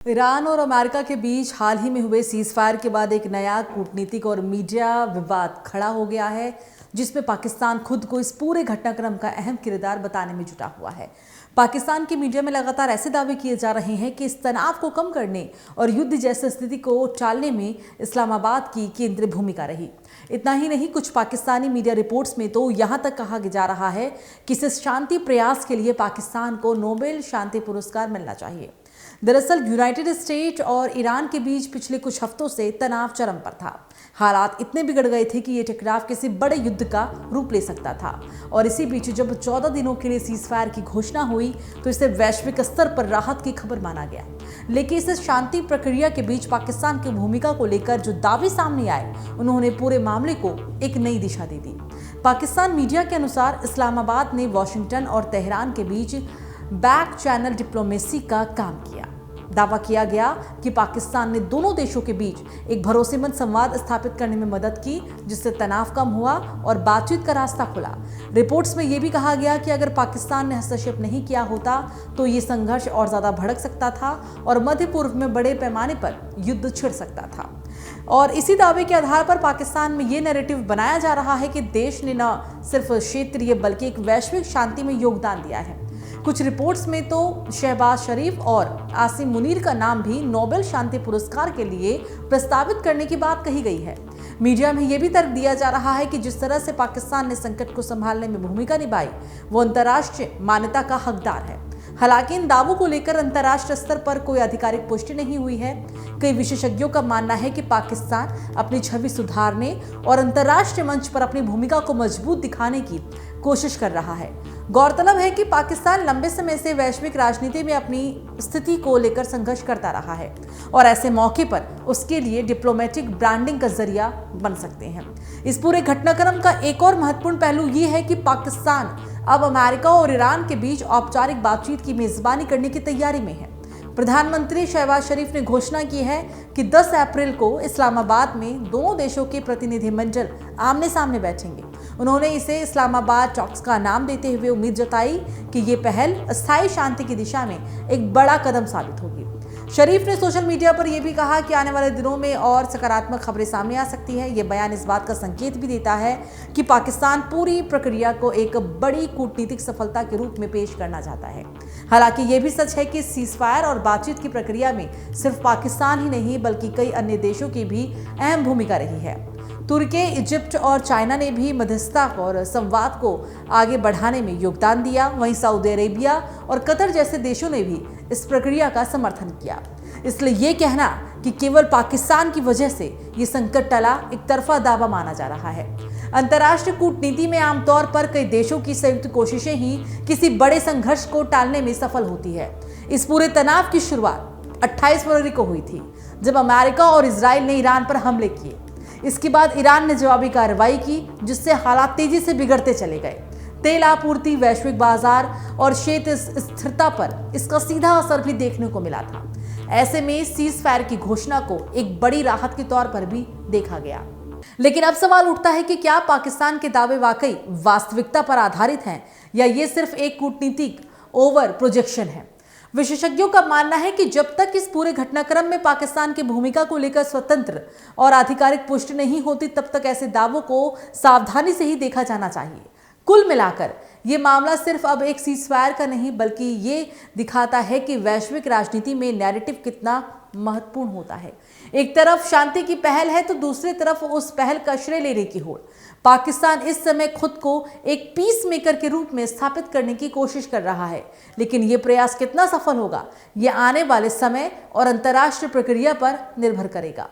Iran और America के बीच हाल ही में हुए सीज़फायर के बाद एक नया कूटनीतिक और मीडिया विवाद खड़ा हो गया है, जिसमें पाकिस्तान खुद को इस पूरे घटनाक्रम का अहम किरदार बताने में जुटा हुआ है। पाकिस्तान की मीडिया में लगातार ऐसे दावे किए जा रहे हैं कि इस तनाव को कम करने और युद्ध जैसी स्थिति को टालने में इस्लामाबाद की केंद्रीय भूमिका रही। इतना ही नहीं, कुछ पाकिस्तानी मीडिया रिपोर्ट्स में तो यहां तक कहा जा रहा है कि इस शांति प्रयास के लिए पाकिस्तान को नोबेल शांति पुरस्कार मिलना चाहिए। दरअसल यूनाइटेड स्टेट और ईरान के बीच पिछले कुछ हफ्तों से तनाव चरम पर था। हालात इतने बिगड़ गए थे कि ये टकराव किसी बड़े युद्ध का रूप ले सकता था। और इसी बीच जब 14 दिनों के लिए सीज़फायर की घोषणा हुई तो इसे वैश्विक स्तर पर राहत की खबर माना गया। लेकिन इस शांति प्रक्रिया के बीच पाकिस्तान की भूमिका को लेकर जो दावे सामने आए, उन्होंने पूरे मामले को एक नई दिशा दे दी। पाकिस्तान मीडिया के अनुसार इस्लामाबाद ने वॉशिंगटन और तेहरान के बीच बैक चैनल डिप्लोमेसी का काम किया। दावा किया गया कि पाकिस्तान ने दोनों देशों के बीच एक भरोसेमंद संवाद स्थापित करने में मदद की, जिससे तनाव कम हुआ और बातचीत का रास्ता खुला। रिपोर्ट्स में यह भी कहा गया कि अगर पाकिस्तान ने हस्तक्षेप नहीं किया होता तो ये संघर्ष और ज्यादा भड़क सकता था और मध्य पूर्व में बड़े पैमाने पर युद्ध छिड़ सकता था। और इसी दावे के आधार पर पाकिस्तान में ये नैरेटिव बनाया जा रहा है कि देश ने न सिर्फ क्षेत्रीय बल्कि एक वैश्विक शांति में योगदान दिया है। कुछ रिपोर्ट्स में तो शहबाज शरीफ और आसिम मुनीर का नाम भी नोबेल शांति पुरस्कार के लिए प्रस्तावित करने की बात कही गई है। मीडिया में यह भी तर्क दिया जा रहा है कि जिस तरह से पाकिस्तान ने संकट को संभालने में भूमिका निभाई, वो अंतर्राष्ट्रीय मान्यता का हकदार है। हालांकि इन दावों को लेकर अंतर्राष्ट्रीय स्तर पर कोई आधिकारिक पुष्टि नहीं हुई है। कई विशेषज्ञों का मानना है कि पाकिस्तान अपनी छवि सुधारने और अंतर्राष्ट्रीय मंच पर अपनी भूमिका को मजबूत दिखाने की कोशिश कर रहा है। गौरतलब है कि पाकिस्तान लंबे समय से वैश्विक राजनीति में अपनी स्थिति को लेकर संघर्ष करता रहा है और ऐसे मौके पर उसके लिए डिप्लोमेटिक ब्रांडिंग का जरिया बन सकते हैं। इस पूरे घटनाक्रम का एक और महत्वपूर्ण पहलू ये है कि पाकिस्तान अब अमेरिका और ईरान के बीच औपचारिक बातचीत की मेजबानी करने की तैयारी में है। प्रधानमंत्री शहबाज शरीफ ने घोषणा की है कि 10 अप्रैल को इस्लामाबाद में दोनों देशों के प्रतिनिधिमंडल आमने सामने बैठेंगे। उन्होंने इसे इस्लामाबाद टॉक्स का नाम देते हुए उम्मीद जताई कि ये पहल अस्थायी शांति की दिशा में एक बड़ा कदम साबित होगी। शरीफ ने सोशल मीडिया पर यह भी कहा कि आने वाले दिनों में और सकारात्मक खबरें सामने आ सकती है। ये बयान इस बात का संकेत भी देता है कि पाकिस्तान पूरी प्रक्रिया को एक बड़ी कूटनीतिक सफलता के रूप में पेश करना चाहता है। हालांकि ये भी सच है कि सीज़फायर और बातचीत की प्रक्रिया में सिर्फ पाकिस्तान ही नहीं बल्कि कई अन्य देशों की भी अहम भूमिका रही है। तुर्की, इजिप्ट और चाइना ने भी मध्यस्थता और संवाद को आगे बढ़ाने में योगदान दिया। वहीं सऊदी अरेबिया और कतर जैसे देशों ने भी इस प्रक्रिया का समर्थन किया। इसलिए ये कहना कि केवल पाकिस्तान की वजह से ये संकट टला एक तरफा दावा माना जा रहा है। अंतर्राष्ट्रीय कूटनीति में आमतौर पर कई देशों की संयुक्त कोशिशें ही किसी बड़े संघर्ष को टालने में सफल होती है। इस पूरे तनाव की शुरुआत 28 फरवरी को हुई थी, जब अमेरिका और इजराइल ने ईरान पर हमले किए। इसके बाद ईरान ने जवाबी कार्रवाई की, जिससे हालात तेजी से बिगड़ते चले गए। तेल आपूर्ति, वैश्विक बाजार और क्षेत्रीय स्थिरता पर इसका सीधा असर भी देखने को मिला था। ऐसे में सीज़फायर की घोषणा को एक बड़ी राहत के तौर पर भी देखा गया। लेकिन अब सवाल उठता है कि क्या पाकिस्तान के दावे वाकई वास्तविकता पर आधारित हैं या ये सिर्फ एक कूटनीतिक ओवर प्रोजेक्शन है। विशेषज्ञों का मानना है कि जब तक इस पूरे घटनाक्रम में पाकिस्तान की भूमिका को लेकर स्वतंत्र और आधिकारिक पुष्टि नहीं होती, तब तक ऐसे दावों को सावधानी से ही देखा जाना चाहिए। कुल मिलाकर ये मामला सिर्फ अब एक सीज़फायर का नहीं बल्कि ये दिखाता है कि वैश्विक राजनीति में नैरेटिव कितना महत्वपूर्ण होता है। एक तरफ शांति की पहल है तो दूसरी तरफ उस पहल का श्रेय लेने की होड़। पाकिस्तान इस समय खुद को एक पीस मेकर के रूप में स्थापित करने की कोशिश कर रहा है, लेकिन ये प्रयास कितना सफल होगा, ये आने वाले समय और अंतर्राष्ट्रीय प्रक्रिया पर निर्भर करेगा।